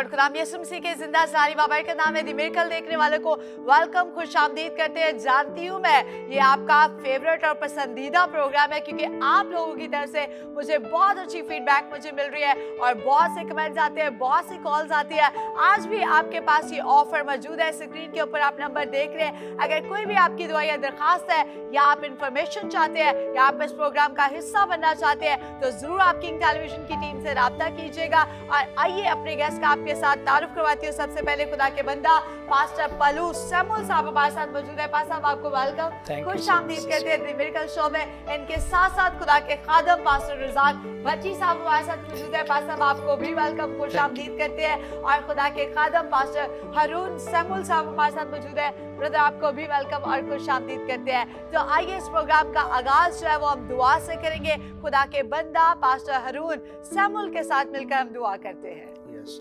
खुदाम यीशु मसीह के जिंदा जारी बाबरकत नाम है दी मिरेकल देखने वालों को वेलकम, खुश आमदीद करते हैं। जानती हूँ मैं ये आपका फेवरेट और पसंदीदा प्रोग्राम है क्योंकि आप लोगों की तरफ से मुझे बहुत अच्छी फीडबैक मुझे मिल रही है और बहुत से कमेंट्स आते हैं, बहुत सी कॉल्स आती है। आज भी आपके पास ये ऑफर मौजूद है, स्क्रीन के ऊपर आप नंबर देख रहे हैं। अगर कोई भी आपकी दुआ या दरखास्त है या आप इंफॉर्मेशन चाहते हैं या आप इस प्रोग्राम का हिस्सा बनना चाहते हैं तो जरूर आप किंग टेलीविजन की टीम से राब्ता कीजिएगा। और आइए अपने गेस्ट का आपके साथ तारुफ करवाती हूँ। सबसे पहले खुदा के बंदा पास्टर पलूस सैमुअल साहब हमारे साथ मौजूद है। पास्टर साहब आपको वेलकम, खुश आमदीद कहते हैं मिरेकल शो में। इनके साथ साथ खुदा के खादम पास्टर रज़ाक भट्टी साहब हमारे साथ मौजूद है। पास्टर साहब आपको भी वेलकम, खुश आमदीद करते हैं। और खुदा के खादम पास्टर हरून सैमुअल साहब हमारे साथ मौजूद है। ब्रदर आपको भी वेलकम और खुश आमदीद करते हैं। तो आइए इस प्रोग्राम का आगाज जो है वो हम दुआ से करेंगे। खुदा के बंदा पास्टर हरून सैमुअल के साथ मिलकर हम दुआ करते हैं।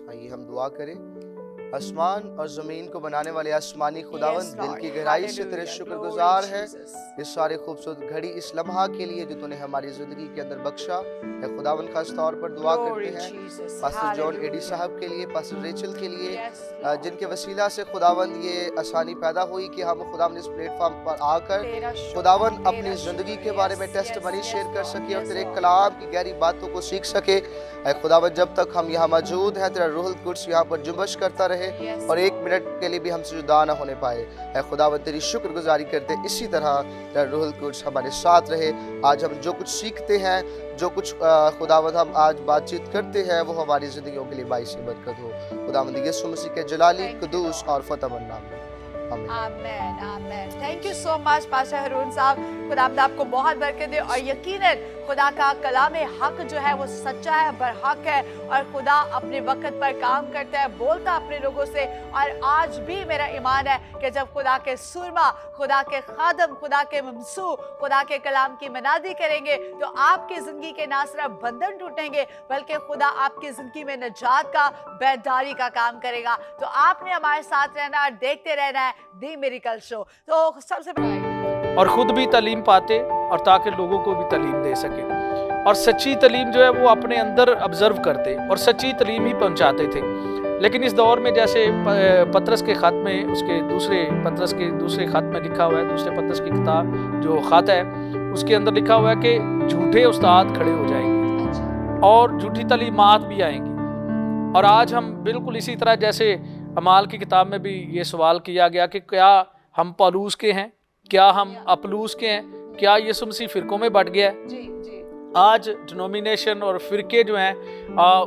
आइए हम दुआ करें। आसमान और जमीन को बनाने वाले आसमानी खुदावंद, दिल की गहराई से तेरे शुक्रगुजार है इस सारे खूबसूरत घड़ी, इस लम्हा के लिए जो तूने हमारी जिंदगी के अंदर बख्शा है। खुदावंद खास तौर पर दुआ करते हैं पास्टर जॉन एडी साहब के लिए, पास्टर रेचल के लिए, जिनके वसीला से खुदावंद ये आसानी पैदा हुई कि हम खुदावंद इस प्लेटफॉर्म पर आकर खुदावंद अपनी जिंदगी के बारे में टेस्ट मनी शेयर कर सके और तेरे कलाम की गहरी बातों को सीख सके। खुदावंद जब तक हम यहाँ मौजूद हैं तेरा रूहुल कुद्स यहाँ पर जुम्बश करता रहे और एक मिनट के लिए भी हमसे जुदा ना होने पाए। खुदावंद तेरी शुक्रगुजारी करते इसी तरह तेरा रूहुल कुद्स हमारे साथ रहे। आज हम जो कुछ सीखते हैं, जो कुछ खुदावंद हम आज बातचीत करते हैं वो हमारी जिंदगियों के लिए बाइस बरकत हो। खुदावंद यीशु मसीह के जलाली कुदूस और फतेहमंद नाम में आमीन आमीन। Thank you so much pastor Haroon साहब, खुदावंद आपको बहुत बरकत दे। और यकीनन खुदा का कलाम हक जो है वो सच्चा है, बरहक है और खुदा अपने वक्त पर काम करता है, बोलता अपने लोगों से। और आज भी मेरा ईमान है कि जब खुदा के सुरमा, खुदा के खादम, खुदा के ममसू, खुदा के कलाम की मनादी करेंगे तो आपकी जिंदगी के ना सिर्फ बंधन टूटेंगे बल्कि खुदा आपकी जिंदगी में नजात का, बेदारी का काम करेगा। तो आपने हमारे साथ रहना और देखते रहना है दी मिरेकल शो। तो सबसे पहले और खुद भी तालीम पाते और ताकि लोगों को भी तालीम दे सके और सच्ची तालीम जो है वो अपने अंदर ऑब्जर्व करते और सच्ची तालीम ही पहुंचाते थे। लेकिन इस दौर में जैसे पतरस के खत में, उसके दूसरे खत में लिखा हुआ है, दूसरे पतरस की किताब जो खत है उसके अंदर लिखा हुआ है कि झूठे उस्ताद खड़े हो जाएंगे और झूठी तालीमात भी आएंगी। और आज हम बिल्कुल इसी तरह जैसे अमाल की किताब में भी ये सवाल किया गया कि क्या हम पौलुस के हैं, क्या हम अपलूस के हैं, क्या यीशु मसीह फिरकों में बट गया है। आज डिनोमिनेशन और फिरके जो हैं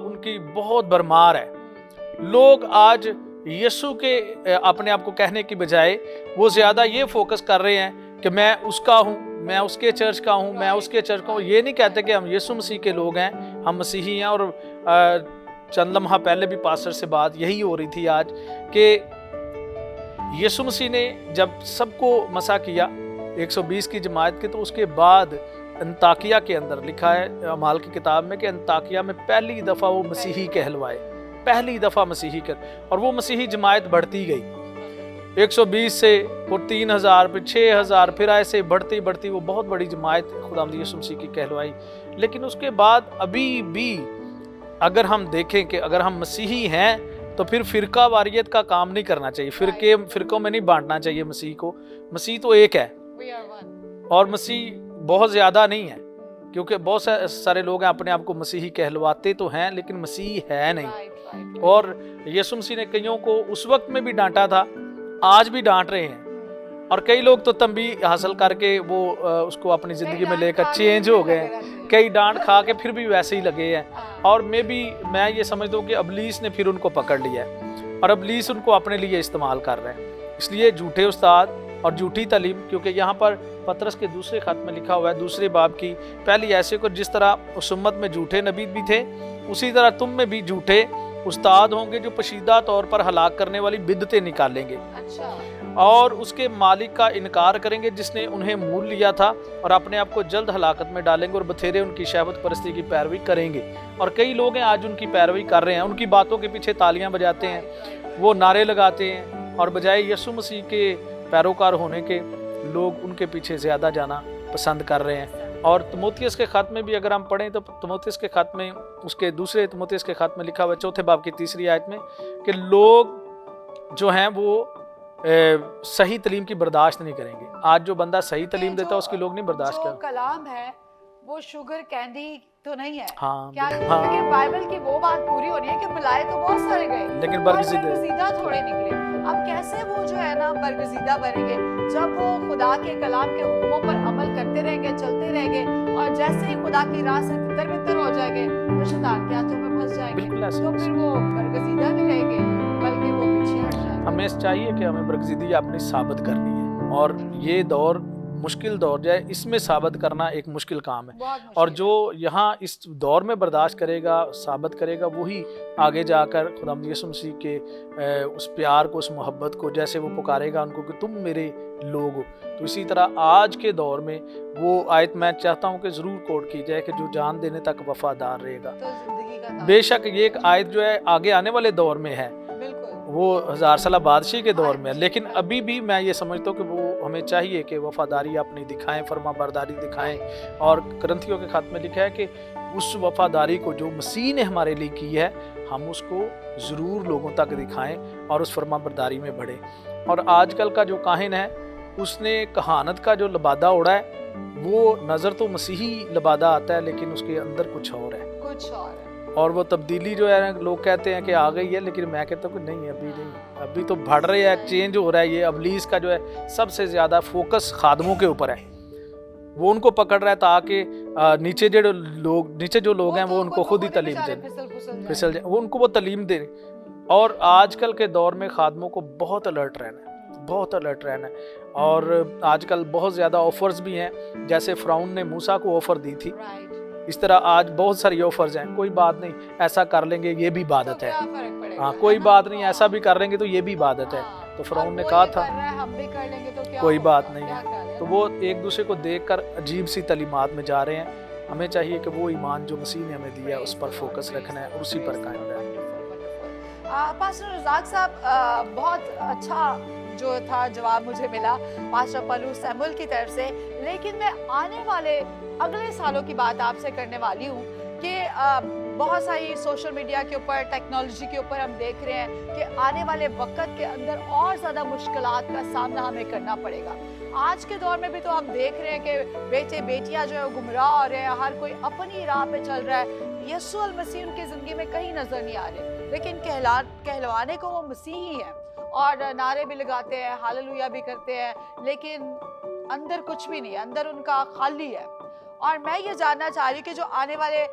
उनकी बहुत भरमार है। लोग आज यीशु के अपने आप को कहने की बजाय वो ज़्यादा ये फोकस कर रहे हैं कि मैं उसका हूँ, मैं उसके चर्च का हूँ, मैं उसके चर्च का हूँ। ये नहीं कहते कि हम यीशु मसीह के लोग हैं, हम मसीही हैं। और चंद लम्हा पहले भी पास्टर से बात यही हो रही थी आज कि यीशु मसीह ने जब सबको मसा किया 120 की जमात के, तो उसके बाद अंताकिया के अंदर लिखा है अमाल की किताब में कि अंताकिया में पहली दफ़ा वो मसीही कहलवाए, पहली दफ़ा मसीही कर, और वो मसीही जमात बढ़ती गई 120 से वो 3000 फिर 6000 फिर ऐसे बढ़ती बढ़ती वो बहुत बड़ी जमात खुदावंद यीशु मसीह की कहलवाई। लेकिन उसके बाद अभी भी अगर हम देखें कि अगर हम मसीही हैं तो फिर फिरका वारियत का काम नहीं करना चाहिए, फिरकों में नहीं बांटना चाहिए मसीह को। मसीह तो एक है और मसीह बहुत ज़्यादा नहीं है, क्योंकि बहुत सारे लोग हैं अपने आप को मसीही कहलवाते तो हैं लेकिन मसीह है नहीं। और यीशु मसीह ने कईयों को उस वक्त में भी डांटा था, आज भी डांट रहे हैं। और कई लोग तो तंबी हासिल करके वो उसको अपनी ज़िंदगी में लेकर चेंज हो गए हैं, कई डांट खा के फिर भी वैसे ही लगे हैं। और मैं ये समझता हूँ कि अबलीस ने फिर उनको पकड़ लिया है और अबलीस उनको अपने लिए इस्तेमाल कर रहे हैं। इसलिए झूठे उस्ताद और झूठी तालीम, क्योंकि यहाँ पर पतरस के दूसरे खत में लिखा हुआ है दूसरे बाब की पहली ऐसे को, जिस तरह उस उम्मत में झूठे नबी भी थे उसी तरह तुम में भी झूठे उस्ताद होंगे जो पशीदा तौर पर हलाक करने वाली बिदतें निकालेंगे और उसके मालिक का इनकार करेंगे जिसने उन्हें मूल लिया था, और अपने आप को जल्द हलाकत में डालेंगे और बथेरे उनकी शहवत परस्ती की पैरवी करेंगे। और कई लोग हैं आज उनकी पैरवी कर रहे हैं, उनकी बातों के पीछे तालियां बजाते हैं, वो नारे लगाते हैं, और बजाय यीशु मसीह के पैरोकार होने के लोग उनके पीछे ज़्यादा जाना पसंद कर रहे हैं। और तिमोथियस के खत में भी अगर हम पढ़ें तो तिमोथियस के खत में उसके दूसरे तिमोथियस के खत में लिखा हुआ है 4 बाब की 3 आयत में कि लोग जो हैं वो सही तलीम की बर्दाश्त नहीं करेंगे। आज जो बंदा सही तलीम देता है उसकी लोग नहीं बर्दाश्त जो करते। कलाम है वो शुगर कैंडी तो नहीं है। हाँ, क्या हाँ। लेकिन बाइबल की वो बात पूरी होनी है कि मिलाए तो बहुत सारे गए लेकिन पर बरगजीदा बरगजीदा थोड़े निकले। अब कैसे वो जो है ना बरगजीदा बनेंगे जब वो खुदा के कलाम के हुक्मों पर अमल करते रहेंगे, चलते रहेंगे और जैसे ही खुदा की राह से तितर-बितर हो जाएंगे तो शैतान के हाथों में फंस जाएंगे। बिल्कुल ऐसा। तो फिर वो बरगजीदा नहीं रहेंगे बल्कि वो पीछे हट जाएंगे। हमें चाहिए कि हमें बरगजीदी अपनी साबित करनी है और ये दौर मुश्किल दौर जो है इसमें साबित करना एक मुश्किल काम है। बहुत मुश्किल और जो यहाँ इस दौर में बर्दाश्त करेगा, साबित करेगा, वही आगे जाकर खुदा यीशु मसीह के उस प्यार को, उस मोहब्बत को, जैसे वो पुकारेगा उनको कि तुम मेरे लोग हो, तो इसी तरह आज के दौर में वो आयत मैं चाहता हूँ कि ज़रूर कोट की जाए कि जो जान देने तक वफादार रहेगा। तो जिंदगी का दाम। बेशक ये एक आयत जो है आगे आने वाले दौर में है, बिल्कुल वो 1000 साल बादशाही के दौर में है, लेकिन अभी भी मैं ये समझता हूँ कि वो हमें चाहिए कि वफादारी अपनी दिखाएं, फर्मा बरदारी दिखाएं। और करंथियों के खत में लिखा है कि उस वफादारी को जो मसीह ने हमारे लिए की है हम उसको ज़रूर लोगों तक दिखाएं और उस फर्मा बरदारी में बढ़ें। और आजकल का जो काहिन है उसने कहानत का जो लबादा उड़ा है वो नज़र तो मसीही लबादा आता है लेकिन उसके अंदर कुछ और है, कुछ और है। और वो तब्दीली जो है लोग कहते हैं कि आ गई है, लेकिन मैं कहता हूँ कि नहीं, अभी नहीं, अभी तो बढ़ रही है, चेंज हो रहा है। ये अबलीस का जो है सबसे ज़्यादा फोकस खादमों के ऊपर है, वो उनको पकड़ रहा है ताकि नीचे जो लोग हैं वो उनको खुद ही तालीम दें, फिसल जाए, वो उनको वो तालीम दे। और आजकल के दौर में खादमों को बहुत अलर्ट रहना है, बहुत अलर्ट रहना है। और आजकल बहुत ज़्यादा ऑफर्स भी हैं, जैसे फ़िरौन ने मूसा को ऑफ़र दी थी, इस तरह आज बहुत सारी ऑफर्स हैं। कोई बात नहीं, ऐसा कर लेंगे, ये भी इबादत है। हाँ, कोई बात नहीं, ऐसा भी कर लेंगे तो ये भी इबादत है। तो फ़िरौन ने कहा था हम भी कर लेंगे तो क्या कोई होगा? बात नहीं क्या है। ख्याल है? तो वो एक दूसरे को देखकर अजीब सी तालीमात में जा रहे हैं। हमें चाहिए कि वो ईमान जो मसीह ने हमें दिया है उस पर फोकस रखना है, उसी पर कायम रहना है। पास्टर रज़ाक साहब, बहुत अच्छा जो था जवाब मुझे मिला पास्टर पलू सैमुअल की तरफ से। लेकिन मैं आने वाले अगले सालों की बात आपसे करने वाली हूँ कि बहुत सारी सोशल मीडिया के ऊपर, टेक्नोलॉजी के ऊपर हम देख रहे हैं कि आने वाले वक्त के अंदर और ज़्यादा मुश्किलात का सामना हमें करना पड़ेगा। आज के दौर में भी तो हम देख रहे हैं कि बेटे बेटियां जो है वो गुमराह हो रहे हैं, हर कोई अपनी राह पे चल रहा है। यीशु अल मसीह उनकी ज़िंदगी में कहीं नज़र नहीं आ रहे, लेकिन कहलवाने को वो मसीह ही है और नारे भी लगाते हैं, हालेलुया भी करते हैं, लेकिन अंदर कुछ भी नहीं है, अंदर उनका खाली है। और मैं ये जानना चाह रही हूँ कि जो आने वाले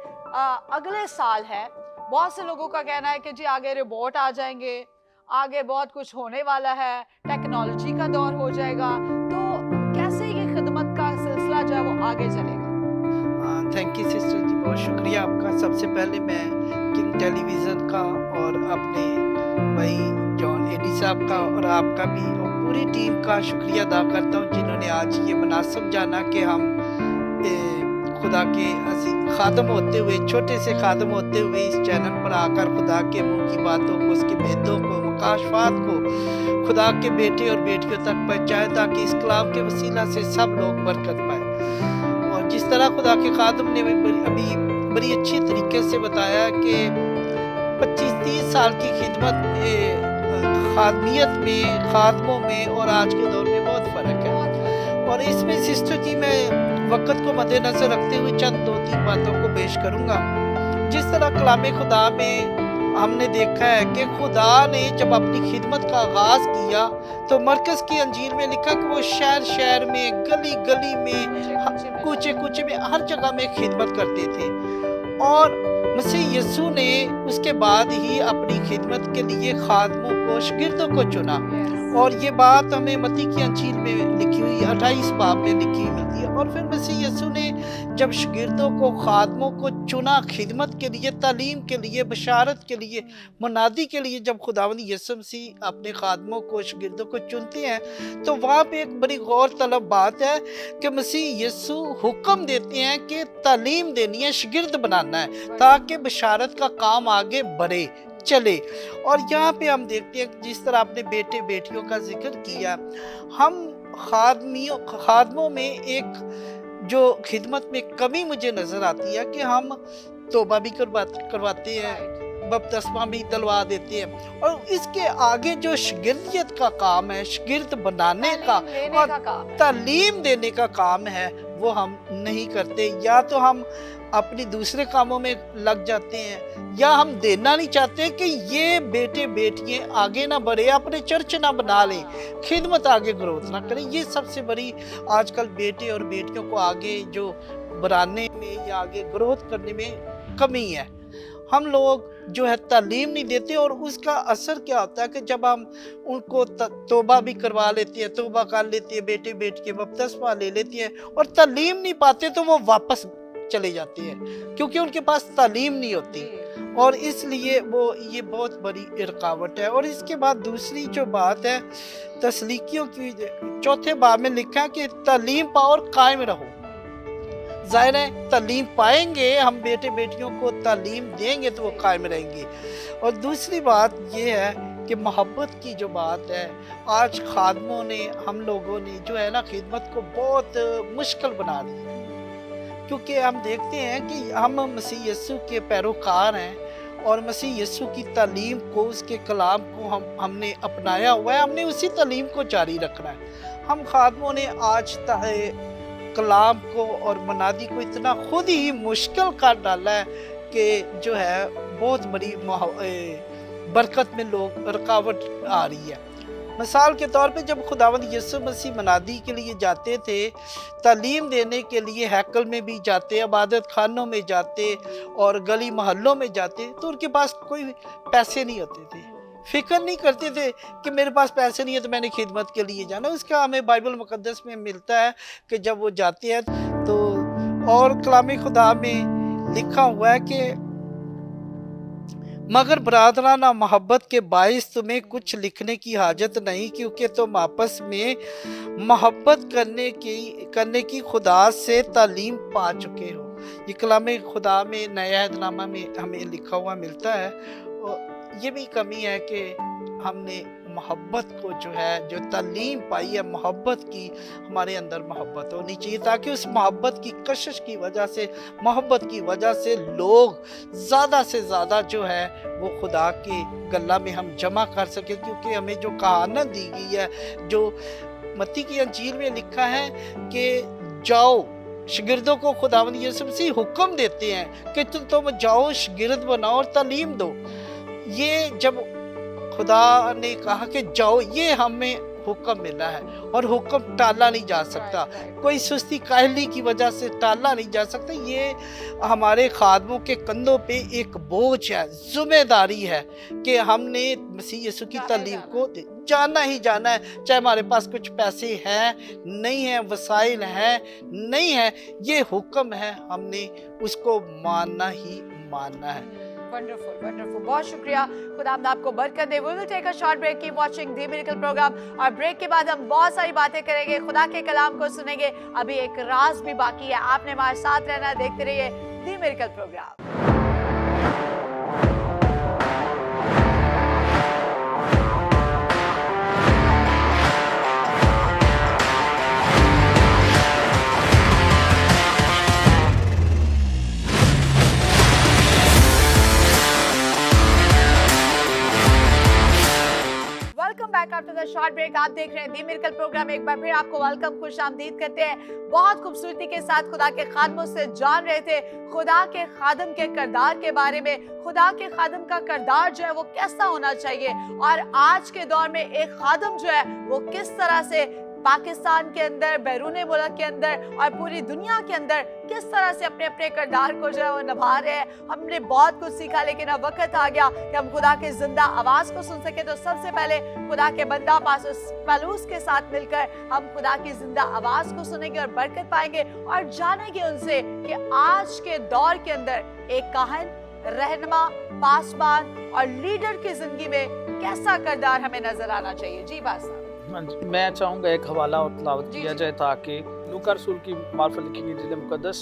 अगले साल है, बहुत से लोगों का कहना है कि जी आगे रोबोट आ जाएंगे, आगे बहुत कुछ होने वाला है, टेक्नोलॉजी का दौर हो जाएगा, तो कैसे ये खिदमत का सिलसिला जो है वो आगे चलेगा? थैंक यू सिस्टर जी, बहुत शुक्रिया आपका। सबसे पहले मैं किंग टेलीविज़न का और अपने भाई जॉन एडी साहब का और आपका भी और पूरी टीम का शुक्रिया अदा करता हूँ जिन्होंने आज ये मुनासिब जाना कि हम खुदा के खादम होते हुए, छोटे से खादम होते हुए इस चैनल पर आकर खुदा के मुंह की बातों को, उसके भेदों को, मुकाशफात को खुदा के बेटे और बेटियों तक पहुँचाए ताकि इस कलाम के वसीला से सब लोग बरकत पाए। और जिस तरह खुदा के खादम ने अभी बड़ी अच्छी तरीके से बताया कि 25-30 साल की खिदमत खादमियत में, खादमों में और आज के दौर में बहुत फ़र्क है। और इसमें सिस्टर जी मैं वक्त को मद्देनजर रखते हुए चंद 2-3 बातों को पेश करूंगा। जिस तरह कलामे खुदा में हमने देखा है कि खुदा ने जब अपनी खिदमत का आगाज़ किया तो मरकज़ की अंजील में लिखा कि वो शहर शहर में, गली गली में, कूचे कूचे में, हर जगह में खिदमत करते थे। और मसीह यीशु ने उसके बाद ही अपनी खिदमत के लिए खादमों को, शागिर्दों को चुना। और ये बात हमें मत्ती की अंजील में लिखी हुई 28 बाब में लिखी हुई मिलती है। और फिर मसीह यीशु ने जब शागिर्दों को, खादमों को चुना खिदमत के लिए, तालीम के लिए, बशारत के लिए, मुनादी के लिए, जब खुदावंद यीशु मसीह अपने खादमों को, शागिर्दों को चुनते हैं तो वहाँ पे एक बड़ी गौर तलब बात है कि मसीह यीशु हुक्म देते हैं कि तालीम देनी है, शागिर्द बनाना है ताकि बशारत का काम आगे बढ़े, चले। और यहाँ पे हम देखते हैं जिस तरह आपने बेटे बेटियों का जिक्र किया, हम खादमों में एक जो खिदमत में कमी मुझे नज़र आती है कि हम तौबा भी करवाते हैं, बपतिस्मा भी दिलवा देते हैं, और इसके आगे जो शागिर्दियत का काम है, शागिर्द बनाने का और तालीम देने का काम है, वो हम नहीं करते। या तो हम अपनी दूसरे कामों में लग जाते हैं, या हम देना नहीं चाहते कि ये बेटे बेटियां आगे ना बढ़े, अपने चर्च ना बना लें, खिदमत आगे ग्रोथ ना करें। ये सबसे बड़ी आजकल बेटे और बेटियों को आगे जो बढ़ाने में या आगे ग्रोथ करने में कमी है। हम लोग जो है तालीम नहीं देते, और उसका असर क्या होता है कि जब हम उनको तौबा भी करवा लेते हैं, तौबा कर लेते हैं, बेटे बेटियां बपतिस्मा ले लेती हैं, और तालीम नहीं पाते तो वो वापस चले जाते हैं, क्योंकि उनके पास तालीम नहीं होती, और इसलिए वो ये बहुत बड़ी रुकावट है। और इसके बाद दूसरी जो बात है तस्लीकियों की, चौथे बाब में लिखा है कि तालीम पाओ और कायम रहो। जाहिर है तालीम पाएंगे हम, बेटे बेटियों को तालीम देंगे तो वो कायम रहेंगे। और दूसरी बात ये है कि मोहब्बत की जो बात है, आज खादमों ने, हम लोगों ने जो है ना खिदमत को बहुत मुश्किल बना दी, क्योंकि हम देखते हैं कि हम मसीह यीशु के पैरोकार हैं, और मसीह यीशु की तालीम को, उसके कलाम को हमने अपनाया हुआ है, हमने उसी तालीम को जारी रखना है। हम खादमों ने आज कलाम को और मनादी को इतना खुद ही मुश्किल कर डाला है कि जो है बहुत बड़ी बरकत में लोग रुकावट आ रही है। मिसाल के तौर पे जब खुदावंद यीशु मसीह मनादी के लिए जाते थे, तालीम देने के लिए हैकल में भी जाते, इबादत खानों में जाते और गली मोहल्लों में जाते, तो उनके पास कोई पैसे नहीं होते थे, फिक्र नहीं करते थे कि मेरे पास पैसे नहीं है तो मैंने खिदमत के लिए जाना। उसका हमें बाइबल मुकद्दस में मिलता है कि जब वो जाते हैं तो, और कलाम खुदा में लिखा हुआ है कि मगर बरादराना मोहब्बत के बाइस तुम्हें कुछ लिखने की हाजत नहीं, क्योंकि तुम आपस में मोहब्बत करने की खुदा से तालीम पा चुके हो। ये कलाम खुदा में नया अहदनामा में हमें लिखा हुआ मिलता है। और ये भी कमी है कि हमने मोहब्बत को जो है, जो तालीम पाई है मोहब्बत की, हमारे अंदर मोहब्बत होनी चाहिए, ताकि उस मोहब्बत की कशिश की वजह से, मोहब्बत की वजह से लोग ज़्यादा से ज़्यादा जो है वो खुदा के गला में हम जमा कर सके। क्योंकि हमें जो कहानत दी गई है, जो मत्ती की अंजील में लिखा है कि जाओ, शागिर्दों को खुदावंद यीशु मसीह हुक्म देते हैं कि तुम जाओ, शागिर्द बनाओ और तालीम दो। ये जब खुदा ने कहा कि जाओ, ये हमें हुक्म मिला है, और हुक्म टाला नहीं जा सकता, कोई सुस्ती काहली की वजह से टाला नहीं जा सकता। ये हमारे खादमों के कंधों पे एक बोझ है, जिम्मेदारी है कि हमने मसीह यीशु की तालीम को जाना ही जाना है, चाहे हमारे पास कुछ पैसे हैं नहीं है, वसाइल हैं नहीं है, ये हुक्म है, हमने उसको मानना ही मानना है। वंडरफुल, वंडरफुल, बहुत शुक्रिया। खुदा आपको बरकत दे। We will take a short break, keep watching the miracle programme, और ब्रेक के बाद हम बहुत सारी बातें करेंगे, खुदा के कलाम को सुनेंगे। अभी एक राज भी बाकी है, आपने हमारे साथ रहना, देखते रहिए the miracle program. After the short break आप देख रहे हैं दी मिरेकल प्रोग्राम। एक बार फिर आपको वेलकम, खुश आमदीद करते हैं। बहुत खूबसूरती के साथ खुदा के खादमों से जान रहे थे खुदा के खादम के किरदार के बारे में, खुदा के खादम का किरदार जो है वो कैसा होना चाहिए, और आज के दौर में एक खादम जो है वो किस तरह से पाकिस्तान के अंदर, बैरून मुल्क के अंदर और पूरी दुनिया के अंदर किस तरह से अपने अपने किरदार को जो है वो निभा रहे हैं। हमने बहुत कुछ सीखा, लेकिन अब वक्त आ गया कि हम खुदा के जिंदा आवाज को सुन सके। तो सबसे पहले खुदा के बंदा पालूस के साथ मिलकर हम खुदा की जिंदा आवाज को सुनेंगे और बरकत पाएंगे, और जानेंगे उनसे कि आज के दौर के अंदर एक काहन, रहनुमा, पासबान और लीडर की जिंदगी में कैसा किरदार हमें नजर आना चाहिए। जी बात मैं चाहूँगा एक हवाला और तलावत किया जाए, ताकि लूका रसूल की मार्फत लिखी गई इंजील मुकद्दस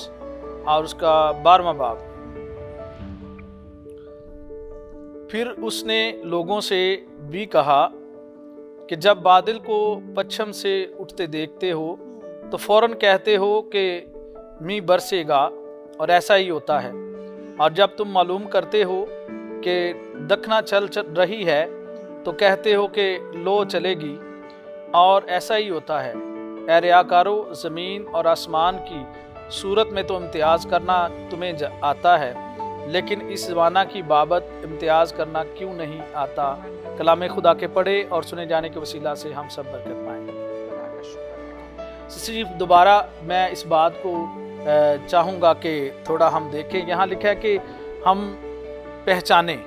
और उसका 12वां बाब। फिर उसने लोगों से भी कहा कि जब बादल को पश्चिम से उठते देखते हो तो फौरन कहते हो कि मींह बरसेगा और ऐसा ही होता है। और जब तुम मालूम करते हो कि दखना चल रही है तो कहते हो कि लो चलेगी, और ऐसा ही होता है। ए रियाकारो, ज़मीन और आसमान की सूरत में तो इम्तियाज़ करना तुम्हें आता है, लेकिन इस ज़माना की बाबत इम्तियाज़ करना क्यों नहीं आता। कलाम खुदा के पढ़े और सुने जाने के वसीला से हम सब बरकत पाएंगे। सिर्फ दोबारा मैं इस बात को चाहूँगा कि थोड़ा हम देखें। यहाँ लिखा है कि हम पहचाने।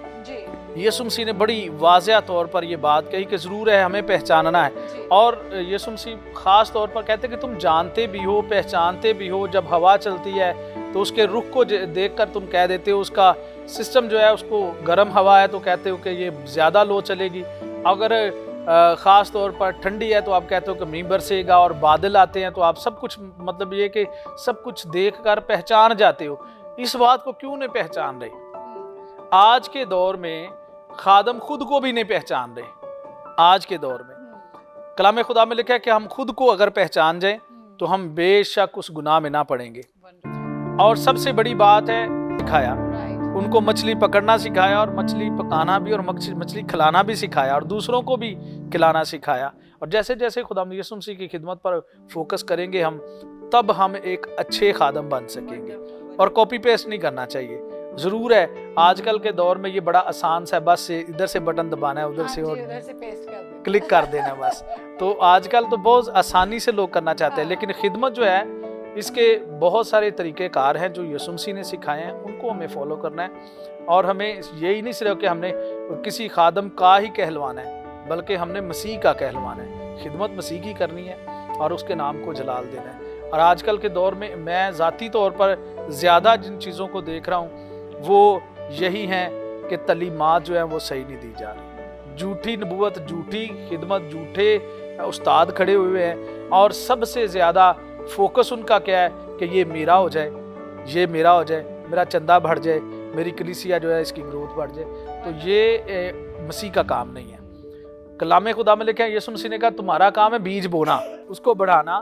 यीशु मसीह ने बड़ी वाज़िया तौर पर ये बात कही कि ज़रूर है हमें पहचानना है। और यीशु मसीह ख़ास तौर पर कहते हैं कि तुम जानते भी हो, पहचानते भी हो। जब हवा चलती है तो उसके रुख को देखकर तुम कह देते हो, उसका सिस्टम जो है उसको गर्म हवा है तो कहते हो कि ये ज़्यादा लो चलेगी। अगर ख़ास तौर पर ठंडी है तो आप कहते हो कि मींह बरसेगा, और बादल आते हैं तो आप सब कुछ, मतलब ये कि सब कुछ देखकर पहचान जाते हो। इस बात को क्यों नहीं पहचान रहे? आज के दौर में खादम खुद को भी नहीं पहचान रहे। आज के दौर में कलाम खुदा में लिखा है कि हम खुद को अगर पहचान जाएं तो हम बेशक उस गुनाह में ना पड़ेंगे। और सबसे बड़ी बात है सिखाया, उनको मछली पकड़ना सिखाया और मछली पकाना भी, और मछली खिलाना भी सिखाया, और दूसरों को भी खिलाना सिखाया। और जैसे जैसे खुदा यीशु मसीह की खिदमत पर फोकस करेंगे हम, तब हम एक अच्छे खादम बन सकेंगे। और कॉपी पेस्ट नहीं करना चाहिए। ज़रूर है आजकल के दौर में ये बड़ा आसान सा है, बस से इधर से बटन दबाना है, उधर से और क्लिक कर देना बस। तो आजकल तो बहुत आसानी से लोग करना चाहते हैं, लेकिन खिदमत जो है इसके बहुत सारे तरीक़ेकार हैं जो यीशु मसीह ने सिखाए हैं, उनको हमें फॉलो करना है। और हमें यही नहीं सिर्फ कि हमने किसी खादम का ही कहलवाना है, बल्कि हमने मसीह का कहलवाना है। खिदमत मसीह की करनी है और उसके नाम को जलाल देना है। और आजकल के दौर में मैं ज़ाती तौर पर ज़्यादा जिन चीज़ों को देख रहा हूँ वो यही हैं कि तलीमात जो हैं वो सही नहीं दी जा रही। झूठी नबूवत, झूठी खिदमत, झूठे उस्ताद खड़े हुए हैं, और सबसे ज़्यादा फोकस उनका क्या है कि ये मेरा हो जाए, ये मेरा हो जाए, मेरा चंदा बढ़ जाए, मेरी कलीसिया जो है इसकी ग्रोथ बढ़ जाए। तो ये मसीह का काम नहीं है। कलाम खुदा में लिखा है, यीशु मसीह ने कहा तुम्हारा काम है बीज बोना, उसको बढ़ाना,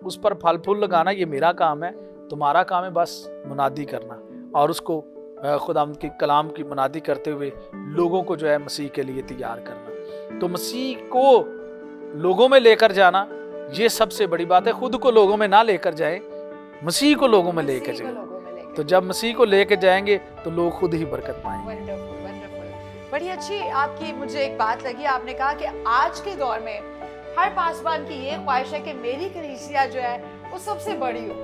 उस पर फल फूल लगाना, ये मेरा काम है। तुम्हारा काम है बस मुनादी करना और उसको खुदा के कलाम की मुनादी करते हुए लोगों को जो है मसीह के लिए तैयार करना। तो मसीह को लोगों में लेकर जाना ये सबसे बड़ी बात है। खुद को लोगों में ना लेकर जाए, मसीह को लोगों में लेकर जाए। तो जब मसीह को लेकर जाएंगे तो लोग खुद ही बरकत पाएंगे। बड़ी अच्छी आपकी मुझे एक बात लगी, आपने कहा कि आज के दौर में हर पासवान की ये ख्वाहिश है कि मेरी कलीसिया जो है वो सबसे बड़ी हो।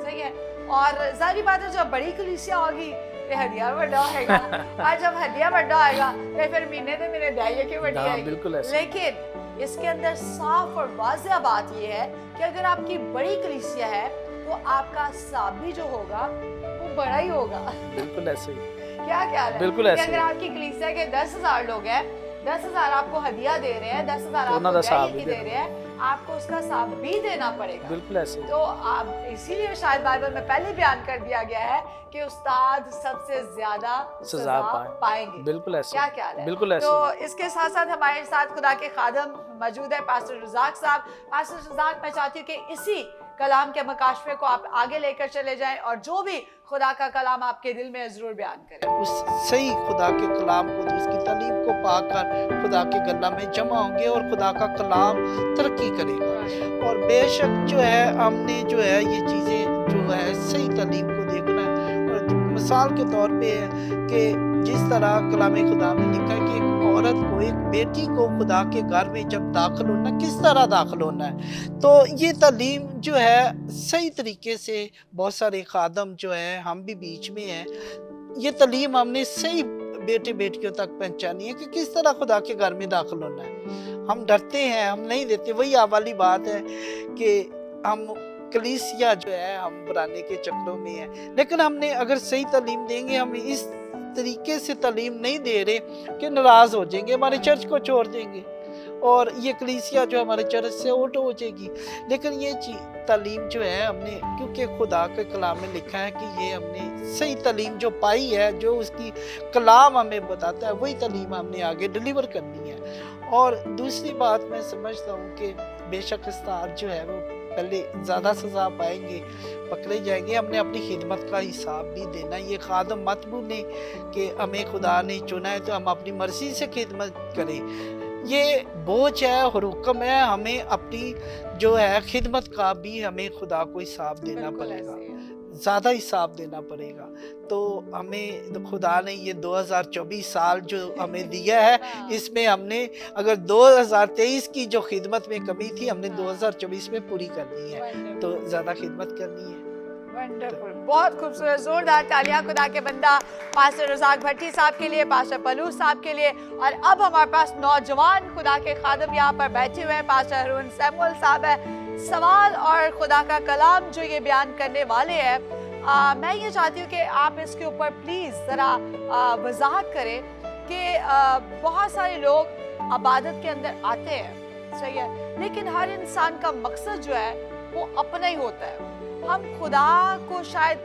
सही है। और जाहिर बात है जब बड़ी कलीसिया होगी तो हदिया बड़ा होगा, और जब हदिया बड़ा होगा तो फिर महीने दे महीने दाइए की बड़ी आएगी। लेकिन इसके अंदर साफ और वाज़िया बात यह है कि अगर आपकी बड़ी कलीसिया है तो आपका साब भी जो होगा वो बड़ा ही होगा। बिल्कुल ऐसे ही। क्या क्या है? बिल्कुल ऐसे। अगर आपकी कलीसिया के 10,000 लोग हैं, 10,000 आपको हदिया दे रहे हैं, 10,000 तो आपको दाइए दे रहे हैं, आपको उसका साब भी देना पड़ेगा। बिल्कुल ऐसे। तो आप इसीलिए शायद बाइबल में पहले बयान कर दिया गया है कि उस्ताद सबसे ज्यादा सजा पाएंगे। बिल्कुल ऐसे। क्या क्या है? बिल्कुल ऐसे। तो इसके साथ साथ हमारे साथ खुदा के खादम मौजूद है, पास्टर रज़ाक साहब। पास्टर रज़ाक, मैं चाहती हूँ कि इसी कलाम के मकाशफे को आप आगे लेकर चले जाएं और जो भी खुदा का कलाम आपके दिल में जरूर बयान करें। उस सही खुदा के कलाम को, तो उसकी तालीम को पाकर खुदा के गला में जमा होंगे और खुदा का कलाम तरक्की करेगा। और बेशक जो है हमने जो है ये चीज़ें जो है सही तालीम को देखना है। और मिसाल के तौर पे है कि जिस तरह कलाम खुदा में लिखा है कि एक औरत को, एक बेटी को खुदा के घर में जब दाखिल होना, किस तरह दाखिल होना है। तो ये तालीम जो है सही तरीके से, बहुत सारे खादम जो है हम भी बीच में हैं, ये तालीम हमने सही बेटे बेटियों तक पहुंचानी है कि किस तरह खुदा के घर में दाखिल होना है। हम डरते हैं, हम नहीं देते। वही वाली बात है कि हम कलीसिया जो है हम बनाने के चक्रों में है, लेकिन हमने अगर सही तालीम देंगे, हम इस तरीके से तालीम नहीं दे रहे कि नाराज़ हो जाएंगे, हमारे चर्च को छोड़ देंगे और ये कलीसिया जो हमारे चर्च से आउट हो जाएगी। लेकिन ये तालीम जो है हमने, क्योंकि खुदा के कलाम में लिखा है कि ये हमने सही तालीम जो पाई है, जो उसकी कलाम हमें बताता है, वही तालीम हमने आगे डिलीवर करनी है। और दूसरी बात मैं समझता हूँ कि बेशक उस्ताद जो है वो पहले ज़्यादा सज़ा पाएंगे, पकड़े जाएंगे। हमने अपनी खिदमत का हिसाब भी देना। ये खादम मत भूलें कि हमें खुदा ने चुना है तो हम अपनी मर्ज़ी से खिदमत करें। ये बोझ है और हुक्म है, हमें अपनी जो है खिदमत का भी हमें खुदा को हिसाब देना बिल्कुल पड़ेगा, ऐसे ही है। ज़्यादा हिसाब देना पड़ेगा। तो हमें तो खुदा ने ये 2024 साल जो हमें दिया है, हाँ। इसमें हमने अगर 2023 की जो खिदमत में कमी थी हमने हाँ। 2024 में पूरी करनी है, तो Wonderful. ज़्यादा खिदमत करनी है। वंडरफुल, बहुत खूबसूरत, जोरदार तालियां खुदा के बंदा पास्टर रज़ाक भट्टी साहब के लिए, पास्टर पलूस साहब के लिए। और अब हमारे पास नौजवान खुदा के खादम यहाँ पर बैठे हुए हैं, पास्टर अरुण सैमुअल साहब है। सवाल और खुदा का कलाम जो ये बयान करने वाले हैं, मैं ये चाहती हूँ कि आप इसके ऊपर प्लीज़ ज़रा वजाहत करें कि बहुत सारे लोग इबादत के अंदर आते हैं, सही है, लेकिन हर इंसान का मकसद जो है वो अपना ही होता है। हम खुदा को शायद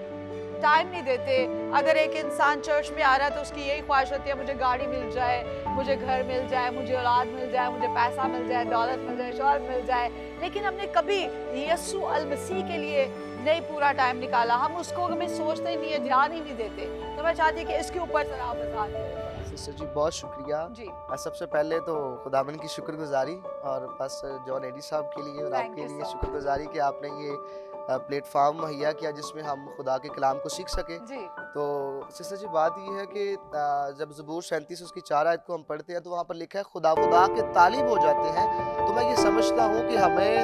टाइम नहीं देते। अगर एक इंसान चर्च में आ रहा है तो उसकी यही ख्वाहिश होती है मुझे गाड़ी मिल जाए, मुझे घर मिल जाए, मुझे औलाद मिल जाए, मुझे पैसा मिल जाए, दौलत मिल जाए, शौहरत मिल जाए, लेकिन हमने कभी यीशु अल मसीह के लिए नहीं पूरा टाइम निकाला। हम उसको हमें सोचते ही नहीं है, ध्यान ही नहीं देते। तो मैं चाहती हूँ कि इसके ऊपर जरा आप वजाहत करें। सिस्टर जी बहुत शुक्रिया। जी, सबसे पहले तो खुदावन की शुक्रगुजारी और पास्टर जॉन एडी साहब के लिए और Thank आपके you लिए so शुक्रगुजारी कि आपने ये प्लेटफॉर्म मुहैया किया जिसमें हम खुदा के कलाम को सीख सकें। जी, तो सिस्टर जी बात ये है कि जब ज़बूर 37 उसकी 4 आयत को हम पढ़ते हैं तो वहाँ पर लिखा है खुदा के तालिब हो जाते हैं। तो मैं ये समझता हूँ कि हमें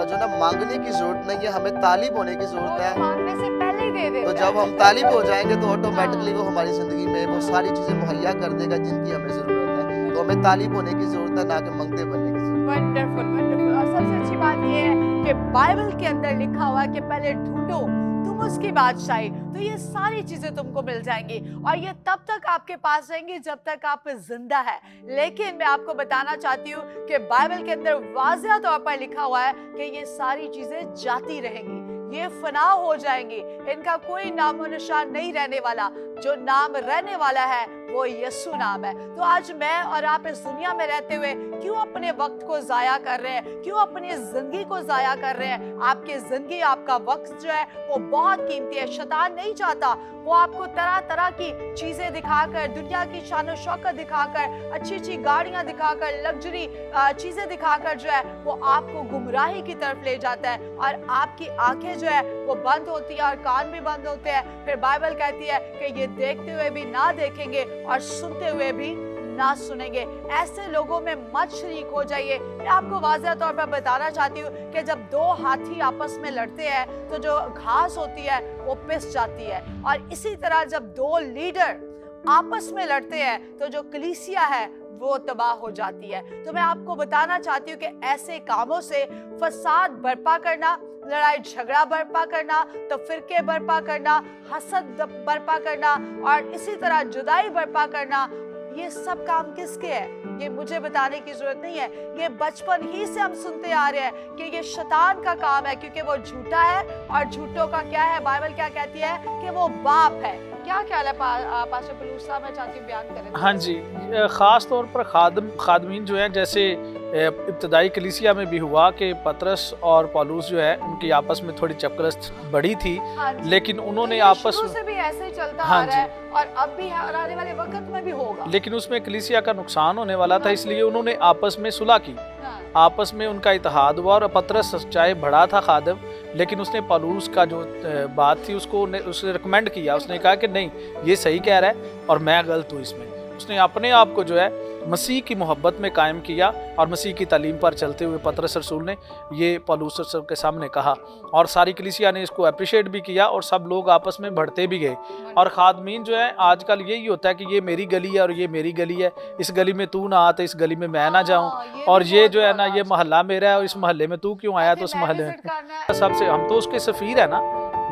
जो ना मांगने की ज़रूरत नहीं है, हमें तालिब होने की ज़रूरत है। मांगने से पहले ही दे देता तो है। जब हम तालिब हो जाएंगे तो ऑटोमेटिकली वो हमारी ज़िंदगी में वो सारी चीज़ें मुहैया कर देगा जिनकी हमें ज़रूरत है। तो हमें तालिब होने की ज़रूरत है, ना कि मंगते बनने की ज़रूरत है। Wonderful, wonderful. और सबसे अच्छी बात ये है कि बाइबल के अंदर लिखा हुआ है कि पहले ढूंढो तुम उसकी बादशाही, तो ये सारी चीजें तुमको मिल जाएंगी और ये तब तक आपके पास रहेंगी जब तक आप जिंदा है। लेकिन मैं आपको बताना चाहती हूँ कि बाइबल के अंदर वाज़िया तौर पर लिखा हुआ है कि ये सारी चीजें जाती रहेंगी, ये फना हो जाएंगी, इनका कोई नामो निशान नहीं रहने वाला। जो नाम रहने वाला है वो यीशु नाम है। तो आज मैं और आप इस दुनिया में रहते हुए क्यों अपने वक्त को जाया कर रहे हैं, क्यों अपनी जिंदगी को जाया कर रहे हैं? आपकी जिंदगी, आपका वक्त जो है वो बहुत कीमती है। शैतान नहीं चाहता वो आपको तरह तरह की चीजें दिखाकर, दुनिया की शान शौकत दिखाकर, अच्छी अच्छी गाड़ियां दिखाकर, लग्जरी चीजें दिखाकर जो है वो आपको गुमराही की तरफ ले जाता है और आपकी आंखें जो है वो बंद होती है और कान भी बंद होते हैं। फिर बाइबल कहती है कि ये देखते हुए भी ना देखेंगे और सुनते हुए भी ना सुनेंगे। ऐसे लोगों में मत शरीक हो जाइए। मैं आपको वाज़ह तौर पर बताना चाहती हूँ कि जब दो हाथी आपस में लड़ते हैं तो जो घास होती है वो पिस जाती है, और इसी तरह जब दो लीडर आपस में लड़ते हैं तो जो कलीसिया है वो तबाह हो जाती है। तो मैं आपको बताना चाहती हूँ कि ऐसे कामों से फसाद बर्पा करना, लड़ाई झगड़ा बर्पा करना, तो फिरके बर्पा करना, हसद बर्पा करना और इसी तरह जुदाई बर्पा करना, ये सब काम किसके है? ये मुझे बताने की जरूरत नहीं है। ये बचपन ही से हम सुनते आ रहे हैं कि ये शैतान का काम है, क्योंकि वो झूठा है और झूठों का क्या है? बाइबल क्या कहती है कि वो बाप है। क्या ख्याल है पास्टर पलूस साहब? मैं चाहती हूँ बयान करें। हाँ जी, ख़ास तौर पर खादमीन जो हैं, जैसे इब्तदाई कलीसिया में भी हुआ कि पतरस और पौलुस जो है उनकी आपस में थोड़ी चपकलस्त बढ़ी थी, हाँ जी। लेकिन उन्होंने ये आपस शुरू में से भी ऐसे ही चलता हाँ आ रहा है और अब भी है और आने वाले वक्त में भी होगा। लेकिन उसमें कलीसिया का नुकसान होने वाला था, इसलिए उन्होंने आपस में सुलह की, हाँ। आपस में उनका इत्तेहाद हुआ। और पतरस चाहे बड़ा था खादम, लेकिन उसने पौलुस का जो बात थी उसको उसने रिकमेंड किया। उसने कहा कि नहीं, ये सही कह रहा है और मैं गलत हूँ इसमें। उसने अपने आप को जो है मसीह की मोहब्बत में कायम किया और मसीह की तालीम पर चलते हुए पतरस रसूल ने ये पौलुस रसूल के सामने कहा, और सारी कलीसिया ने इसको अप्रिशिएट भी किया और सब लोग आपस में बढ़ते भी गए। और खादमीन जो है आजकल यही होता है कि ये मेरी गली है और ये मेरी गली है, इस गली में तू ना आ तो इस गली में मैं ना जाऊं, और ये जो है ना ये मोहल्ला मेरा है और इस मोहल्ले में तू क्यों आया तो उस मोहल्ले में। सबसे हम तो उसके सफ़ीर है ना,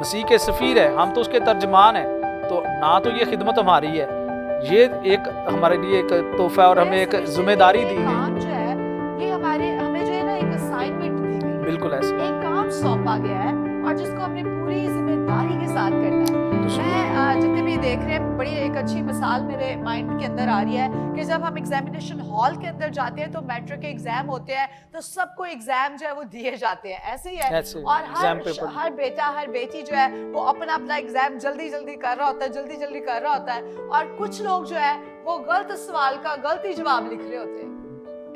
मसीह के सफ़ीर है, हम तो उसके तर्जमान हैं। तो ना तो ये खिदमत हमारी है, ये एक हमारे लिए एक तोहफा और हमें एक जिम्मेदारी दी गई। काम जो है ये हमें जो है ना एक असाइनमेंट दी गई, बिल्कुल ऐसे एक काम सौंपा गया है और जिसको हमने पूरी जिम्मेदारी के साथ करना है। मैं जितने भी देख रहे हैं, बड़ी एक अच्छी मिसाल मेरे माइंड के अंदर आ रही है कि जब हम एग्जामिनेशन हॉल के अंदर जाते हैं तो मैट्रिक के एग्जाम होते हैं तो सबको एग्जाम जो है वो दिए जाते हैं, ऐसे ही है। ऐसे ही, और exam paper। हर बेटा हर बेटी जो है वो अपना अपना एग्जाम जल्दी जल्दी कर रहा होता है, जल्दी जल्दी कर रहा होता है, और कुछ लोग जो है वो गलत सवाल का गलती जवाब लिख रहे होते हैं।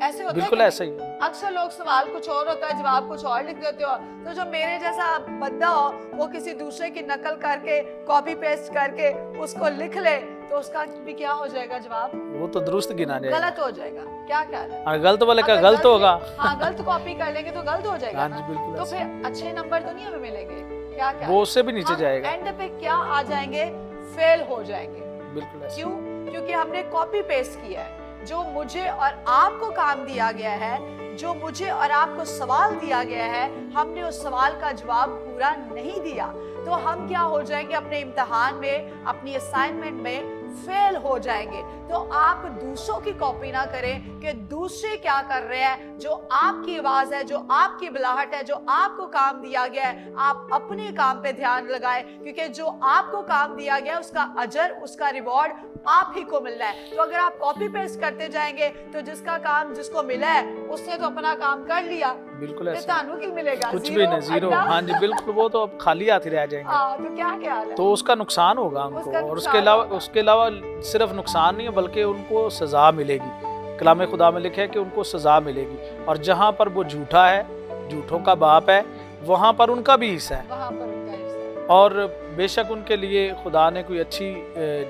ऐसे होता बिल्कुल है ऐसा ही है। अक्सर लोग सवाल कुछ और होता है, जवाब कुछ और लिख देते हो, तो जो मेरे जैसा बंदा हो वो किसी दूसरे की नकल करके कॉपी पेस्ट करके उसको लिख ले तो उसका भी क्या हो जाएगा जवाब? वो तो दुरुस्त गिना जाएगा, गलत हो जाएगा। क्या ख्याल है? और गलत वाले का अगर गलत होगा। हाँ, गलत कॉपी कर लेंगे तो गलत हो जाएगा हाँ ना? जी, बिल्कुल तो ऐसा। फिर अच्छे नंबर तो नहीं हमें मिलेंगे। क्या ख्याल? वो उससे भी नीचे हम जाएगा। एंड पे क्या आ जाएंगे? फेल हो जाएंगे। बिल्कुल ऐसा। क्यों? क्योंकि हमने कॉपी पेस्ट किया है। जो मुझे और आपको काम दिया गया है, जो मुझे और आपको सवाल दिया गया है, हमने उस सवाल का जवाब पूरा नहीं दिया तो हम क्या हो जाएंगे? अपने इम्तिहान में, अपनी असाइनमेंट में फेल हो जाएंगे। तो आप दूसरों की कॉपी ना करें कि दूसरे क्या कर रहे हैं। जो आपकी आवाज है, जो आपकी बुलाहट है, जो आपको काम दिया गया है, आप अपने काम पे ध्यान लगाएं, क्योंकि जो आपको काम दिया गया है उसका अजर, उसका रिवॉर्ड आप ही को मिलना है। तो अगर आप कॉपी पेस्ट करते जाएंगे तो जिसका काम जिसको मिला है उसने तो अपना काम कर लिया, बिल्कुल ऐसा। तानू की मिलेगा कुछ भी नहीं, जीरो। हाँ जी, बिल्कुल। वो तो अब खाली हाथ ही रह जाएंगे। तो क्या ख्याल है? तो उसका नुकसान होगा उनको, उसका और नुकसान उसके अलावा सिर्फ नुकसान नहीं है बल्कि उनको सजा मिलेगी। कलाम खुदा में लिखा है कि उनको सजा मिलेगी, और जहाँ पर वो झूठा है, झूठों का बाप है, वहाँ पर उनका भी हिस्सा है। वहाँ पर उनका हिस्सा है। और बेशक उनके लिए खुदा ने कोई अच्छी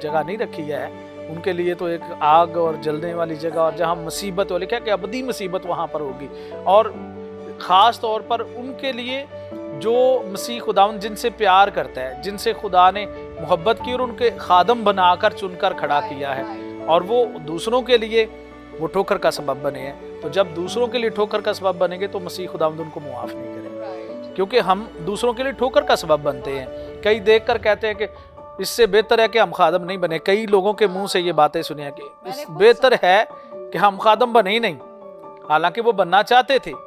जगह नहीं रखी है, उनके लिए तो एक आग और जलने वाली जगह, और जहाँ मुसीबत हो, लिखा है कि अबदी मुसीबत वहाँ पर होगी। और ख़ास तौर पर उनके लिए जो मसीह खुदावंद जिनसे प्यार करता है, जिनसे खुदा ने मोहब्बत की और उनके खादम बनाकर चुनकर खड़ा किया है, और वो दूसरों के लिए वो ठोकर का सबब बने हैं। तो जब दूसरों के लिए ठोकर का सबब बनेंगे तो मसीह खुदावंद उनको मुआफ़ नहीं करेगा, क्योंकि हम दूसरों के लिए ठोकर का सबब बनते हैं। कई देख कर कहते हैं कि इससे बेहतर है कि हम खादम नहीं बने। कई लोगों के मुंह से ये बातें सुनी हैं कि बेहतर है कि हम खादम बने ही नहीं, हालांकि वो बनना चाहते थे।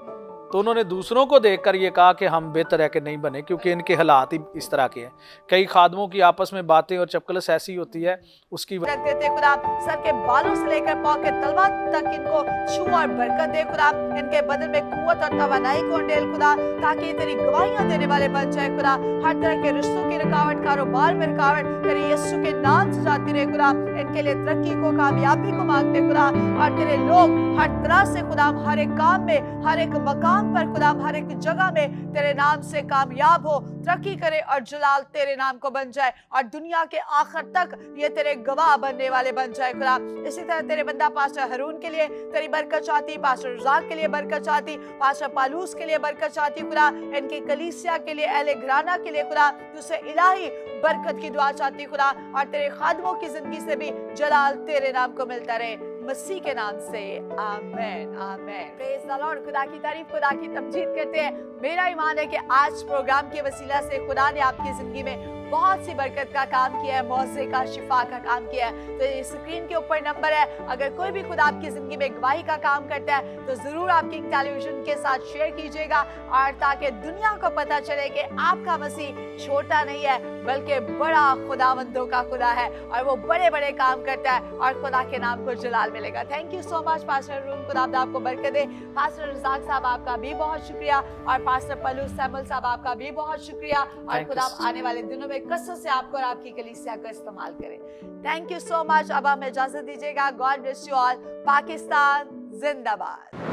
तो उन्होंने दूसरों को देखकर ये कहा कि हम बेहतर है कि नहीं बने, क्योंकि इनके हालात ही इस तरह के हैं। कई खादमों की आपस में बातें और चपकलस ऐसी होती है, उसकी रख देते खुदा, सर के बालों से लेकर पाँव के तलवा तक इनको छू और बरकत दे खुदा, इनके बदन में कुव्वत और तवानाई को डेल खुदा, ताकि तेरी गवाहियां देने वाले बन जाए खुदा। हर तरह के रिश्तों की रुकावट, कारोबार में रुकावट तेरे यीशु के नाम से जाती रहे खुदा। इनके लिए तरक्की को, कामयाबी को मांगते खुदा, और तेरे लोग हर तरह से खुदा हर एक काम में, हर एक मकाम पर खुदा, हर एक जगह में तेरे नाम से कामयाब हो, तरक्की करे, और जलाल तेरे नाम को बन जाए, और दुनिया के आखिर तक ये तेरे गवाह बनने वाले बन जाए खुदा। इसी तरह तेरे बंदा पास्टर हरून के लिए तेरी बरकत चाहती, पास्टर रज़ाक के लिए बरकत चाहती, पास्टर पालूस के लिए बरकत चाहती खुदा, इनकी कलीसिया के लिए, अहले घराना के लिए खुदा, तुझसे इलाही बरकत की दुआ चाहती खुदा, और तेरे खादमों की जिंदगी से भी जलाल तेरे नाम को मिलता रहे, मसीह के नाम से आमीन आमीन। Praise the Lord. खुदा की तारीफ, खुदा की तमजीद करते हैं। मेरा ईमान है कि आज प्रोग्राम के वसीला से खुदा ने आपकी जिंदगी में बहुत सी बरकत का काम किया है, मौजे का, शिफा का काम किया है। तो ये स्क्रीन के ऊपर नंबर है, अगर कोई भी खुदा आपकी जिंदगी में गवाही का काम करता है तो जरूर आप किंग टेलीविजन के साथ शेयर कीजिएगा, और ताकि दुनिया को पता चले कि आपका मसीह छोटा नहीं है बल्कि बड़ा खुदावंदों का खुदा है, और वो बड़े बड़े काम करता है, और खुदा के नाम को जलाल मिलेगा। Thank you so much pastor room, खुदा आपको बरकत दे। पास्टर रज़ाक साहब आपका भी बहुत शुक्रिया, और पास्टर पलूस सैमुअल साहब आपका भी बहुत शुक्रिया, और खुदा आने वाले दिनों में कसरत से आपको और आपकी कलीसिया को इस्तेमाल करें। Thank you so much. अब हमें इजाजत दीजिएगा। God bless you all. Pakistan जिंदाबाद।